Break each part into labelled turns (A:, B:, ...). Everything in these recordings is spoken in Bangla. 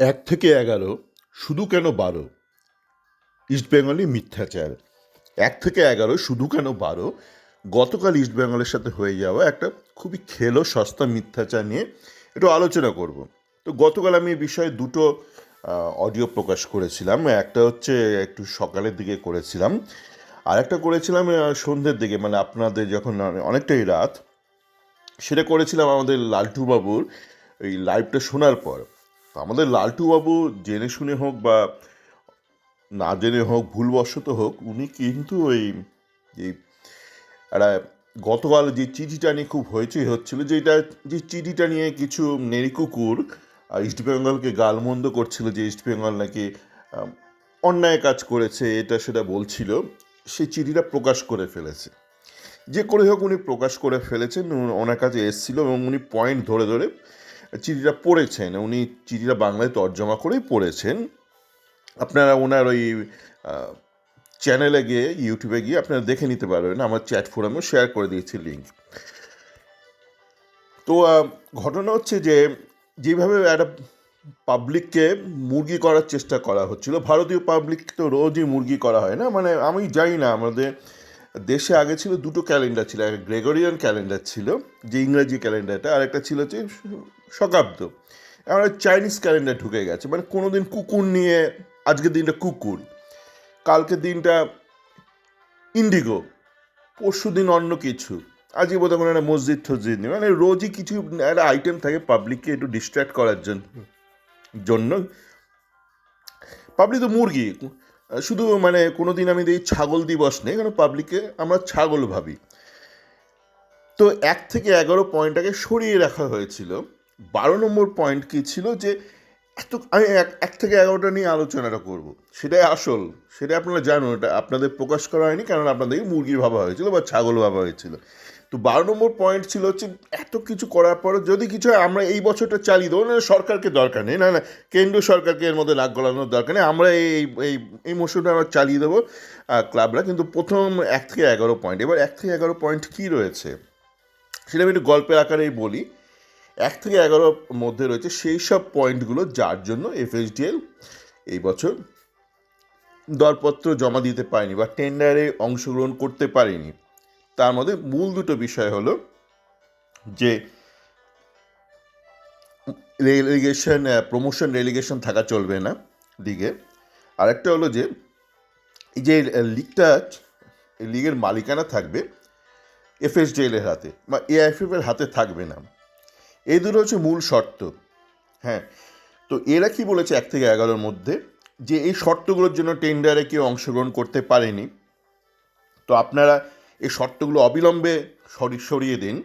A: ১ থেকে ১১ শুধু কেন ১২ ইস্টবেঙ্গলে মিথ্যাচার। ১ থেকে ১১ শুধু কেন ১২ গতকাল ইস্টবেঙ্গলের সাথে হয়ে যাওয়া একটা খুবই খেলো সস্তা মিথ্যাচার নিয়ে একটু আলোচনা করব। তো গতকাল আমি এই বিষয়ে দুটো অডিও প্রকাশ করেছিলাম। একটা হচ্ছে একটু সকালের দিকে করেছিলাম, আর একটা করেছিলাম সন্ধ্যের দিকে, মানে আপনাদের যখন অনেকটাই রাত, সেটা করেছিলাম আমাদের লালটু বাবুর এই লাইভটা শোনার পর। তো আমাদের লালটু বাবু জেনে শুনে হোক বা না জেনে হোক, ভুলবশত হোক, উনি কিন্তু ওই যে একটা গতকাল যে চিঠিটা নিয়ে খুব হইচই হচ্ছিল, যে চিঠিটা নিয়ে কিছু নেড়িকুকুর ইস্টবেঙ্গলকে গালমন্দ করছিল, যে ইস্টবেঙ্গল নাকি আহ, অন্যায় কাজ করেছে, এটা সেটা বলছিল। সেই চিঠিটা প্রকাশ করে ফেলেছে। যে করে হোক উনি প্রকাশ করে ফেলেছেন, ওনার কাছে এসেছিল এবং উনি পয়েন্ট ধরে ধরে চিঠিটা পড়েছেন। উনি চিঠিটা বাংলায় তর্জমা করেই পড়েছেন। আপনারা ওনার ওই চ্যানেলে গিয়ে, ইউটিউবে গিয়ে আপনারা দেখে নিতে পারবেন। আমার চ্যাট ফোরামে শেয়ার করে দিয়েছি লিঙ্ক। তো ঘটনা হচ্ছে যে যেভাবে একটা পাবলিককে মুরগি করার চেষ্টা করা হচ্ছিল, ভারতীয় পাবলিক তো রোজই মুরগি করা হয় না, মানে আমি জানি না, আমাদের দেশে আগে ছিল দুটো ক্যালেন্ডার ছিল, একটা গ্রেগরিয়ান ক্যালেন্ডার ছিল, যে ইংরেজি ক্যালেন্ডারটা, আর একটা ছিল হচ্ছে শকাব্দ। আমরা চাইনিজ ক্যালেন্ডার ঢুকে গেছে, মানে কোনো দিন কুকুর নিয়ে, আজকের দিনটা কুকুর, কালকের দিনটা ইন্ডিগো, পরশু দিন অন্য কিছু, আজকে বোধহয় কোনো একটা মসজিদ টসজিদ নেই, মানে রোজই কিছু একটা আইটেম থাকে পাবলিককে একটু ডিস্ট্র্যাক্ট করার জন্য। পাবলিক তো মুরগি, শুধু মানে কোনো দিন আমি দেখি ছাগল দিবস নেই, কারণ পাবলিককে আমরা ছাগল ভাবি। তো 1 থেকে 11 পয়েন্টটাকে সরিয়ে রাখা হয়েছিল। 12 নম্বর পয়েন্ট কী ছিল, যে এত আমি 1 থেকে 11টা নিয়ে আলোচনাটা করব, সেটাই আসল, সেটা আপনারা জানুন, এটা আপনাদের প্রকাশ করা হয়নি, কারণ আপনাদেরকে মুরগি ভাবা হয়েছিল বা ছাগল ভাবা হয়েছিল। তো 12 নম্বর পয়েন্ট ছিল হচ্ছে, এত কিছু করার পরে যদি কিছু হয়, আমরা এই বছরটা চালিয়ে দেবো, না সরকারকে দরকার নেই, না না কেন্দ্রীয় সরকারকে এর মধ্যে নাক গলানোর দরকার নেই, আমরা এই এই এই মৌসুমটা আমরা চালিয়ে দেবো ক্লাবরা। কিন্তু প্রথম 1 থেকে 11 পয়েন্ট, এবার 1 থেকে 11 পয়েন্ট কী রয়েছে সেটা আমি একটু গল্পের আকারেই বলি। 1 থেকে 11 মধ্যে রয়েছে সেই সব পয়েন্টগুলো যার জন্য এফএসডিএল এই বছর দরপত্র জমা দিতে পারেনি বা টেন্ডারে অংশগ্রহণ করতে পারেনি। তার মধ্যে মূল দুটো বিষয় হলো যে রেলিগেশন, প্রমোশন রেলিগেশন থাকা চলবে না লিগে। আরেকটা হলো যে এই যে লিগটা, এই লিগের মালিকানা থাকবে এফএসডিএল এর হাতে বা এআইএফএফ এর হাতে থাকবে না। এই দুটো হচ্ছে মূল শর্ত। হ্যাঁ, তো এরা কি বলেছে 1 থেকে 11 মধ্যে, যে এই শর্তগুলোর জন্য টেন্ডারে কেউ অংশগ্রহণ করতে পারেনি, তো আপনারা এই শর্তগুলো অবিলম্বে সরিয়ে দিন,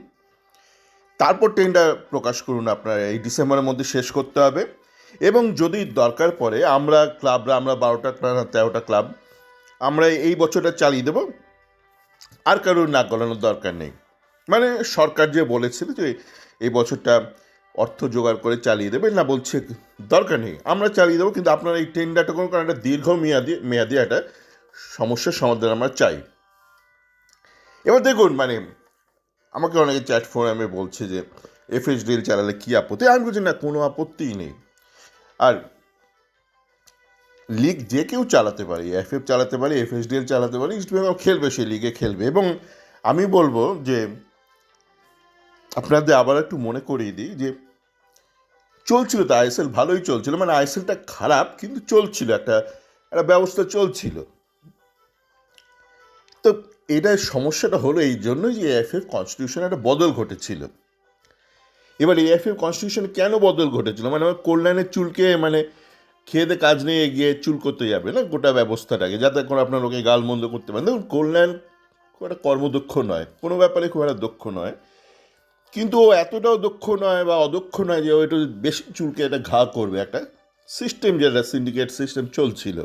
A: তারপর টেন্ডার প্রকাশ করুন, আপনারা এই ডিসেম্বরের মধ্যে শেষ করতে হবে। এবং যদি দরকার পড়ে আমরা 12টা ক্লাব, 13টা ক্লাব আমরা এই বছরটা চালিয়ে দেবো, আর কারোর নাক গলানোর দরকার নেই। মানে সরকার যে বলেছিল যে এই বছরটা অর্থ জোগাড় করে চালিয়ে দেবে, না বলছে দরকার নেই, আমরা চালিয়ে দেবো, কিন্তু আপনারা এই টেন্ডারটা করুন, কারণ একটা মেয়াদি একটা সমস্যার সমাধান আমরা চাই। এবার দেখুন, মানে আমাকে অনেকে চ্যাট ফোরামে বলছে যে এফএসডিএল চালালে কী আপত্তি, আমি বলছি না, কোনো আপত্তিই নেই। আর লিগ যে কেউ চালাতে পারে, এফএফ চালাতে পারে, এফএসডিএল চালাতে পারে, ইস্টবেঙ্গল খেলবে, সেই লিগে খেলবে। এবং আমি বলবো যে আপনাদের আবার একটু মনে করিয়ে দিই যে চলছিল তো আইএসএল, ভালোই চলছিল, মানে আইএসএলটা খারাপ কিন্তু চলছিল, একটা একটা ব্যবস্থা চলছিল। তো এটার সমস্যাটা হলো এই জন্য যে এএফএফ কনস্টিটিউশনে একটা বদল ঘটেছিল। এবার এএফএফ কনস্টিটিউশনে কেন বদল ঘটেছিল, মানে আমার কল্যাণের চুলকে, মানে খেয়ে কাজ নিয়ে গিয়ে চুল করতে যাবে না গোটা ব্যবস্থাটাকে, যাতে করে আপনার ওকে গালমন্দ করতে পারেন। দেখুন, কল্যাণ খুব একটা কর্মদক্ষ নয়, কোনো ব্যাপারে খুব একটা দক্ষ নয়, কিন্তু ও এতটাও দক্ষ নয় বা অদক্ষ নয় যে ও একটু বেশি চুলকে একটা ঘা করবে। একটা সিস্টেম, যেটা সিন্ডিকেট সিস্টেম চলছিল,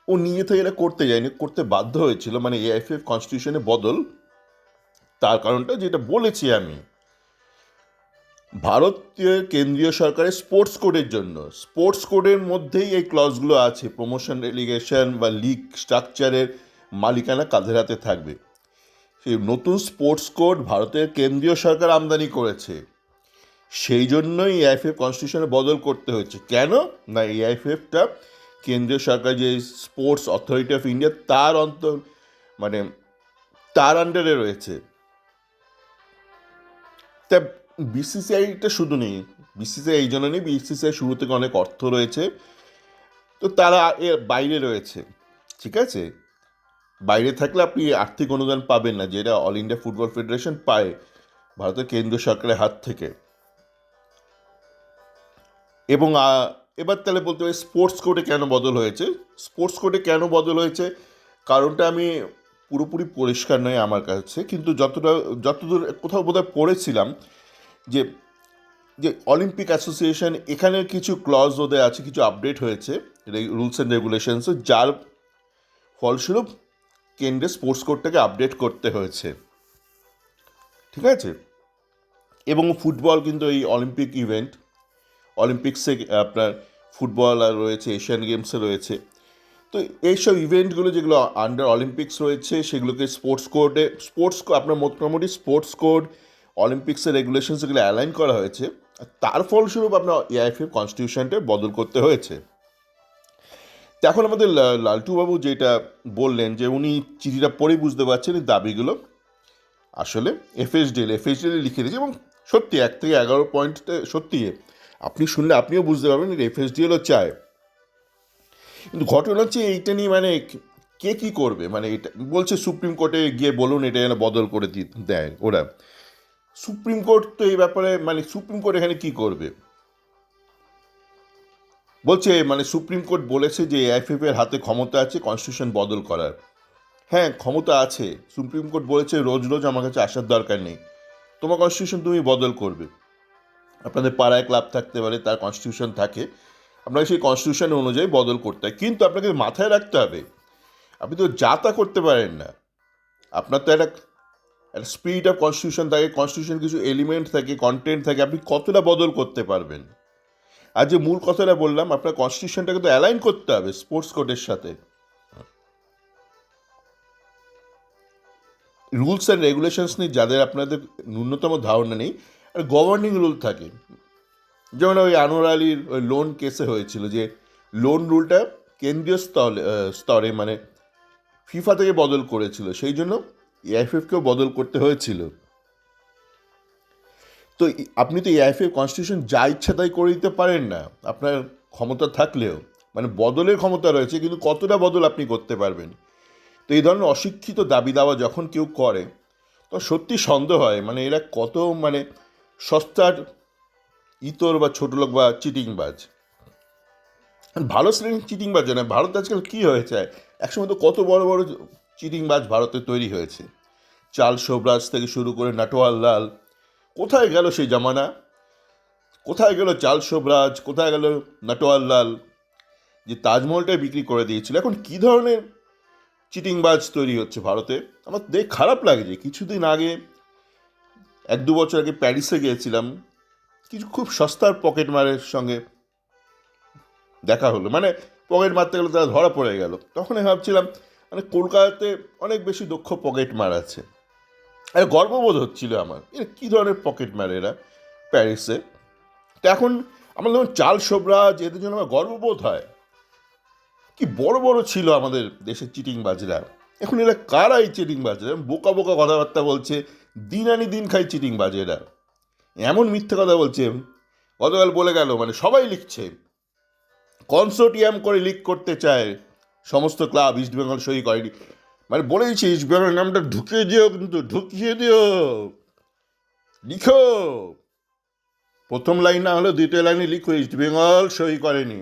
A: ও নিজে থেকে এটা করতে যায়নি, করতে বাধ্য হয়েছিল, মানে এআইএফএফ কনস্টিটিউশনে বদল। তার কারণটা যেটা বলেছি আমি, ভারতীয় কেন্দ্রীয় সরকারের স্পোর্টস কোডের জন্য, স্পোর্টস কোডের মধ্যেই এই ক্লজগুলো আছে, প্রমোশন রেলিগেশন বা লিগ স্ট্রাকচারের মালিকানা কাদের হাতে থাকবে। সেই নতুন স্পোর্টস কোড ভারতের কেন্দ্রীয় সরকার আমদানি করেছে। সেই জন্যই এআইএফএফ কনস্টিটিউশনে বদল করতে হয়েছে। কেন না, এআইএফএফটা কেন্দ্রীয় সরকার যে স্পোর্টস অথরিটি অফ ইন্ডিয়া মানে তার আন্ডারে রয়েছে। তা বিসিসিআইটা শুধু নেই, বিসিসিআই এই জন্য নেই, বিসিসিআই শুরু থেকে অনেক অর্থ রয়েছে, তো তারা এর বাইরে রয়েছে, ঠিক আছে। বাইরে থাকলে আপনি আর্থিক অনুদান পাবেন না, যেটা অল ইন্ডিয়া ফুটবল ফেডারেশন পায় ভারতের কেন্দ্রীয় সরকারের হাত থেকে। এবং এবার তাহলে বলতে হবে স্পোর্টস কোডে কেন বদল হয়েছে। স্পোর্টস কোডে কেন বদল হয়েছে কারণটা আমি পুরোপুরি পরিষ্কার নয় আমার কাছে, কিন্তু যতদূর কোথাও বোধহয় পড়েছিলাম যে যে অলিম্পিক অ্যাসোসিয়েশন এখানে কিছু ক্লজ ওদের আছে, কিছু আপডেট হয়েছে রুলস অ্যান্ড রেগুলেশনসে, যার ফলস্বরূপ কেন্দ্রের স্পোর্টস কোডটাকে আপডেট করতে হয়েছে, ঠিক আছে। এবং ফুটবল কিন্তু এই অলিম্পিক ইভেন্ট, অলিম্পিক্সে আপনার ফুটবল আর রয়েছে, এশিয়ান গেমসে রয়েছে, তো এইসব ইভেন্টগুলো যেগুলো আন্ডার অলিম্পিক্স রয়েছে সেগুলোকে আপনার মোটামুটি স্পোর্টস কোড, অলিম্পিক্সের রেগুলেশনস এগুলো অ্যালাইন করা হয়েছে। আর তার ফলস্বরূপ আপনার এআইএফএ কনস্টিটিউশনটা বদল করতে হয়েছে। তো এখন আমাদের লালটুবাবু যেটা বললেন যে উনি চিঠিটা পড়েই বুঝতে পারছেন এই দাবিগুলো আসলে এফএসডিএল লিখে দিয়েছে, এবং সত্যি 1 থেকে 11 পয়েন্টটা সত্যি আপনি শুনলে আপনিও বুঝতে পারবেন এফএসডিএলও চায়। কিন্তু ঘটনা হচ্ছে এইটা নিয়ে মানে কে কী করবে, মানে এটা বলছে সুপ্রিম কোর্টে গিয়ে বলুন এটা যেন বদল করে দেয় ওরা। সুপ্রিম কোর্ট তো এই ব্যাপারে মানে সুপ্রিম কোর্ট এখানে কী করবে, বলছে মানে সুপ্রিম কোর্ট বলেছে যে এআইএফএফ এর হাতে ক্ষমতা আছে কনস্টিটিউশন বদল করার। হ্যাঁ, ক্ষমতা আছে, সুপ্রিম কোর্ট বলেছে রোজ রোজ আমার কাছে আসার দরকার নেই, তোমার কনস্টিটিউশন তুমি বদল করবে। আপনাদের পাড়ায় ক্লাব থাকতে পারে, তার কনস্টিটিউশন থাকে, আপনাকে সেই কনস্টিটিউশন অনুযায়ী বদল করতে হয়। কিন্তু আপনাকে মাথায় রাখতে হবে আপনি তো যা তা করতে পারেন না, আপনার তো একটা স্পিরিট অফ কনস্টিটিউশন থাকে, কনস্টিটিউশন কিছু এলিমেন্ট থাকে, কন্টেন্ট থাকে, আপনি কতটা বদল করতে পারবেন। আর যে মূল কথাটা বললাম, আপনার কনস্টিটিউশনটাকে তো অ্যালাইন করতে হবে স্পোর্টস কোডের সাথে। রুলস অ্যান্ড রেগুলেশনস নিয়ে যাদের আপনাদের ন্যূনতম ধারণা নেই, আর গভর্নিং রুল থাকে, যেমন ওই আনোয়ার আলীর ওই লোন কেসে হয়েছিল যে লোন রুলটা কেন্দ্রীয় স্তরে মানে ফিফা থেকে বদল করেছিল, সেই জন্য এআইএফএফকেও বদল করতে হয়েছিল। তো আপনি তো এআইএফএফ কনস্টিটিউশন যা ইচ্ছা তাই করে দিতে পারেন না, আপনার ক্ষমতা থাকলেও, মানে বদলের ক্ষমতা রয়েছে, কিন্তু কতটা বদল আপনি করতে পারবেন। তো এই ধরনের অশিক্ষিত দাবি দাওয়া যখন কেউ করে তো সত্যি সন্দেহ হয় মানে এরা কত মানে সস্তার ইতর বা ছোট লোক বা চিটিংবাজ। ভালো শ্রেণীর চিটিংবাজ নয়, ভারত আজকাল কী হয়েছে, একসময় তো কত বড় বড় চিটিংবাজ ভারতে তৈরি হয়েছে, চাল শোভরাজ থেকে শুরু করে নাটোয়াল লাল, কোথায় গেল সেই জামানা, কোথায় গেল চাল শোভরাজ, কোথায় গেল নাটোয়াল লাল, যে তাজমহলটাই বিক্রি করে দিয়েছিল। এখন কী ধরনের চিটিংবাজ তৈরি হচ্ছে ভারতে, আমার দেখ খারাপ লাগে। যে কিছুদিন আগে 1-2 বছর আগে প্যারিসে গিয়েছিলাম, কিছু খুব সস্তার পকেট মারের সঙ্গে দেখা হলো, মানে পকেট মারতে গেলে তারা ধরা পড়ে গেল। তখন আমি ভাবছিলাম মানে কলকাতাতে অনেক বেশি দক্ষ পকেট মার আছে, আর গর্ববোধ হচ্ছিল আমার, এরা কী ধরনের পকেট মারে এরা প্যারিসে। তো এখন আমার যখন চাল শোভরাজ এদের জন্য আমার গর্ববোধ হয়, কি বড় বড় ছিল আমাদের দেশের চিটিংবাজরা। এখন এরা কারা এই চিটিংবাজরা, বোকা বোকা কথাবার্তা বলছে, দিন আনি দিন খাই চিটিংবাজ এরা, এমন মিথ্যে কথা বলছে। গতকাল বলে গেল মানে সবাই লিখছে, কনসোর্টিয়াম করে লিক করতে চায় সমস্ত ক্লাব, ইস্টবেঙ্গল সই করেনি, মানে বলে দিচ্ছে ইস্টবেঙ্গল নামটা ঢুকিয়ে দিও, কিন্তু ঢুকিয়ে দিও, লিখো, প্রথম লাইন না হলেও দ্বিতীয় লাইনে লিখো ইস্টবেঙ্গল সই করেনি,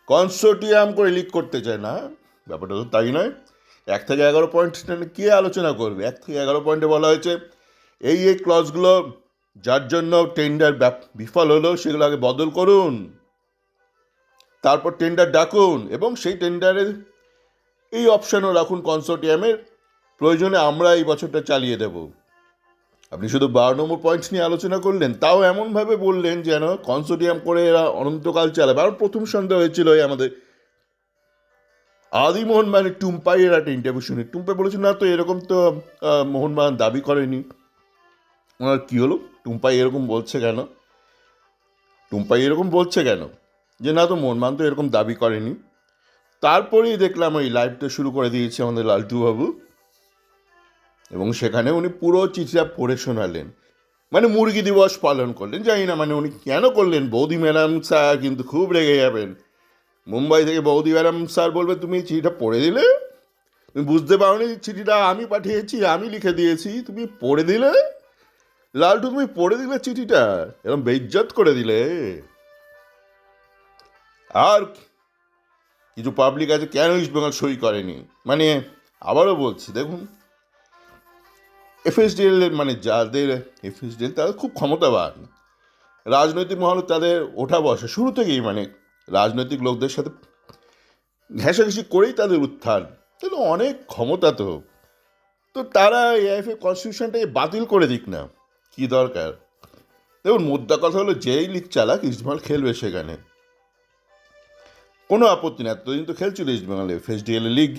A: কনসোর্টিয়াম করে লিক করতে চায় না। ব্যাপারটা তো তাই নয়। 1 থেকে 11 পয়েন্ট কে আলোচনা করবে, 1 থেকে 11 পয়েন্টে বলা হয়েছে এই ক্লজগুলো যার জন্য টেন্ডার বিফল হলো সেগুলো আগে বদল করুন, তারপর টেন্ডার ডাকুন, এবং সেই টেন্ডারের এই অপশানও রাখুন কনসোর্টিয়ামের, প্রয়োজনে আমরা এই বছরটা চালিয়ে দেব। আপনি শুধু 12 নম্বর পয়েন্ট নিয়ে আলোচনা করলেন, তাও এমনভাবে বললেন যেন কনসোর্টিয়াম করে এরা অনন্তকাল চালাবে। আর প্রথম সন্দেহ হয়েছিল এই আমাদের আদিমোহন মানে টুম্পাইয়ের একটা ইন্টারভিউ শুনি, টুম্পাই বলেছিল না তো এরকম তো মোহনবাগান দাবি করেনি। ওনার কী হলো, টুম্পাই এরকম বলছে কেন, টুম্পাই এরকম বলছে কেন, যে না তো মোহনবাগান তো এরকম দাবি করেনি। তারপরেই দেখলাম ওই লাইভটা শুরু করে দিয়েছে আমাদের লালটুবাবু, এবং সেখানে উনি পুরো চিঠিটা পড়ে শোনালেন, মানে মুরগি দিবস পালন করলেন। জানি না মানে উনি কেন করলেন। বৌদি ম্যাডাম স্যার কিন্তু খুব রেগে যাবেন। মুম্বাই থেকে বৌদি ম্যাডাম স্যার বলবে তুমি চিঠিটা পড়ে দিলে, তুমি বুঝতে পারোনি চিঠিটা আমি পাঠিয়েছি, আমি লিখে দিয়েছি, তুমি পড়ে দিলে। লালটু তুমি পড়ে দিলে চিঠিটা, এরকম বেইজ্জত করে দিলে। আর কিছু পাবলিক আছে কেন ইস্টবেঙ্গল সই করেনি, মানে আবারও বলছি দেখুন, এফএসডিএল মানে যাদের এফএসডিএল তাদের খুব ক্ষমতাবান, রাজনৈতিক মহলে তাদের ওঠা বসা শুরু থেকেই, মানে রাজনৈতিক লোকদের সাথে ঘেঁষাঘেঁষি করেই তাদের উত্থান, তাহলে অনেক ক্ষমতা। তো তো তারা এআইএফএ কনস্টিটিউশনটাকে বাতিল করে দিক না, কি দরকার। দেখুন মুদ্রা কথা হলো, যেই লিগ চালাক ইস্টবেঙ্গল খেলবে সেখানে, কোনো আপত্তি না। এতদিন তো খেলছিল ইস্টবেঙ্গল এফএসডিএল লিগ,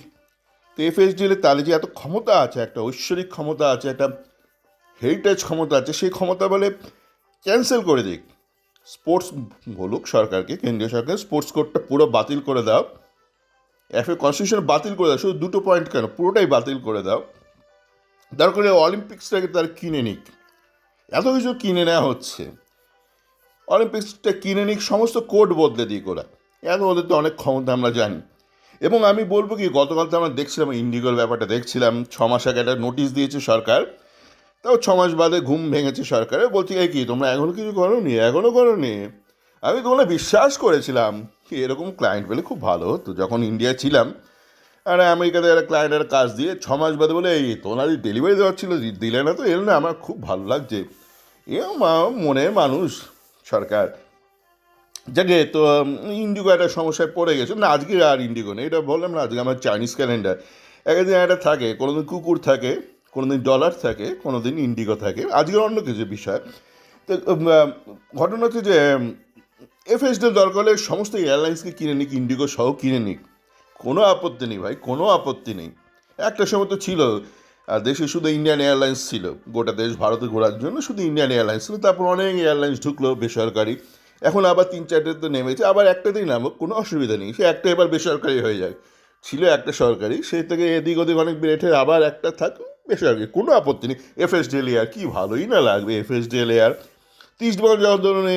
A: তো এফএসডিএল তাহলে যে এত ক্ষমতা আছে, একটা ঐশ্বরিক ক্ষমতা আছে, একটা হেরিটেজ ক্ষমতা আছে, সেই ক্ষমতা বলে ক্যান্সেল করে দিক। স্পোর্টস বলুক সরকারকে, কেন্দ্রীয় সরকার স্পোর্টস কোডটা পুরো বাতিল করে দাও, এফএ কনস্টিটিউশন বাতিল করে দাও, শুধু 2টো পয়েন্ট কেন পুরোটাই বাতিল করে দাও। তার করে অলিম্পিক্সটাকে তার কিনে নিক, এত কিছু কিনে নেওয়া হচ্ছে, অলিম্পিক্সটা কিনে নিক, সমস্ত কোড বদলে দিক ওরা, এত ওদের তো অনেক ক্ষমতা আমরা জানি। এবং আমি বলবো কি, গতকাল তো আমরা দেখছিলাম ইন্ডিগোর ব্যাপারটা দেখছিলাম, 6 মাস আগে একটা নোটিশ দিয়েছে সরকার, তাও 6 মাস বাদে ঘুম ভেঙেছে সরকারে, বলছি এই কি তোমরা এখনও কিছু করোনি, এখনও করোনি। আমি তোমরা বিশ্বাস করেছিলাম কি এরকম ক্লায়েন্ট পেলে খুব ভালো হতো। যখন ইন্ডিয়া ছিলাম আর আমেরিকাতে একটা ক্লায়েন্টের কাজ দিয়ে 6 মাস বাদে বলে এই তোমারই ডেলিভারি দেওয়ার ছিল, দিলে না, তো এর না আমার খুব ভালো লাগছে। এ মনের মানুষ সরকার। যাকে তো ইন্ডিগো একটা সমস্যায় পড়ে গেছে না, আজকে আর ইন্ডিগো নেই, এটা বললাম না, আজকে আমার চাইনিজ ক্যালেন্ডার একদিন একটা থাকে, কোনোদিন কুকুর থাকে, কোনোদিন ডলার থাকে, কোনোদিন ইন্ডিগো থাকে, আজকের অন্য কিছু বিষয়। তো ঘটনা হচ্ছে যে এফএসডিএল দরকার হলে সমস্ত এয়ারলাইন্সকে কিনে নিক, ইন্ডিগো সহ কিনে নিক, কোনো আপত্তি নেই ভাই, কোনো আপত্তি নেই। একটা সময় তো ছিল দেশে শুধু ইন্ডিয়ান এয়ারলাইন্স ছিল, গোটা দেশ ভারতে ঘোরার জন্য শুধু ইন্ডিয়ান এয়ারলাইন্স ছিল, তারপর অনেক এয়ারলাইন্স ঢুকলো বেসরকারি, এখন আবার 3-4টে তো নেমেছে, আবার একটাতেই নামুক, কোনো অসুবিধা নেই, সে একটা এবার বেসরকারি হয়ে যায়। ছিল একটা সরকারি, সেই থেকে এদিক ওদিক অনেক বেড়ে আবার একটা থাক বেসরকারি, কোনো আপত্তি নেই। এফএসডিএল এয়ার কি ভালোই না লাগবে, এফএসডিএল এয়ার 30 বছর যখন ধরুন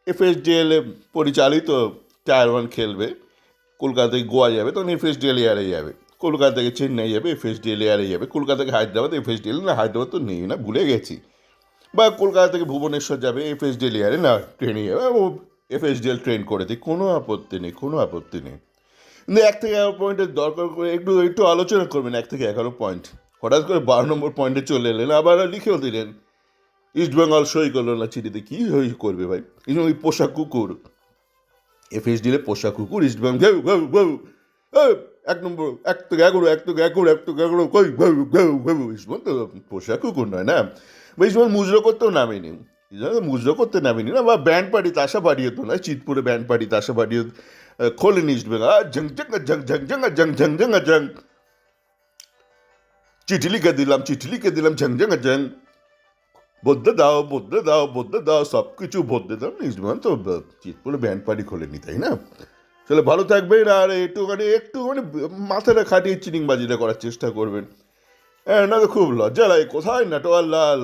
A: এফএসডিএল পরিচালিত টায়ার 1 খেলবে, কলকাতা থেকে গোয়া যাবে তখন এফএসডিএল এয়ারে যাবে, কলকাতা থেকে চেন্নাই যাবে এফএসডিএল এয়ারে যাবে, কলকাতা থেকে হায়দ্রাবাদ এফএসডিএল, না হায়দ্রাবাদ তো নেই না, ভুলে গেছি, বা কলকাতা থেকে ভুবনেশ্বর যাবে এফএসডিএল এয়ারে, না ট্রেনে যাবে, ও এফএসডিএল ট্রেন করে দিই, কোনো আপত্তি নেই, কোনো আপত্তি নেই। কিন্তু 1 থেকে 11 পয়েন্টের দরকার করে একটু একটু আলোচনা করবেন। 1 থেকে 11 পয়েন্ট, হঠাৎ করে 12 নম্বর পয়েন্টে চলে এলেন, আবার লিখেও দিলেন ইস্টবেঙ্গল সই করলো না চিঠিতে। কী সই করবে ভাই, কিন্তু ওই পোষা কুকুর, এফএসডিএল পোষা কুকুর ইস্টবেঙ্গল ঘেউ ঘেউ ঘেউ, 1 নম্বর 1 থেকে 11, 1 থেকে 11, 1 থেকে 11, কই ঘেউ ঘেউ ঘেউ, ইস্টবেঙ্গল তো পোষা কুকুর নয় না। বা ইস্টবেঙ্গল মুজরো করতেও নামেনি, মুজরো করতে নামেনি না, বা ব্যান্ড পার্টি তাসা বাড়িয়ে তো না, চিতপুরে ব্যান্ড পার্টি তাসা বাড়িয়ে খোলেন ইস্টবেঙ্গল, ঝং ঝং ঝং ঝং ঝং ঝং ঝং ঝং ঝং, চিঠি লিখে দিলাম, চিঠি লিখে দিলাম, ঝং ঝং ঝং, বদলে দাও বদলে দাও বদলে দাও, সব কিছু বদলে দাও। ইস্টবেঙ্গল তো চিতপুরে ব্যান্ড পার্টি খোলেনি, তাই না? তাহলে ভালো থাকবেন, আর একটুখানি মাথাটা খাটিয়ে চিটিংবাজিটা করার চেষ্টা করবেন। হ্যাঁ, না তো খুব লজ্জা লাগে। কোথায় নাটোয়ার লাল,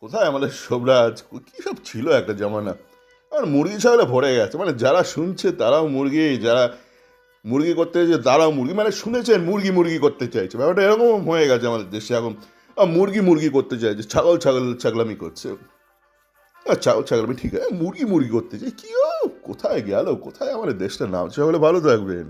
A: কোথায় আমাদের শোভরাজ, কী সব ছিল একটা জামানা। আর মুরগি ছাগলে ভরে গেছে, মানে যারা শুনছে তারাও মুরগি, যারা মুরগি করতে চাইছে তারাও মুরগি, মানে শুনেছেন মুরগি মুরগি করতে চাইছে, ব্যাপারটা এরকম হয়ে গেছে আমাদের দেশে এখন। মুরগি মুরগি করতে চাইছে, ছাগল ছাগল ছাগলামি করছে, ছাগল ছাগলামি ঠিক আছে, মুরগি মুরগি করতে চাই, কী কোথায় গেল, কোথায় আমাদের দেশটা নামছে। হলে ভালো থাকবেন।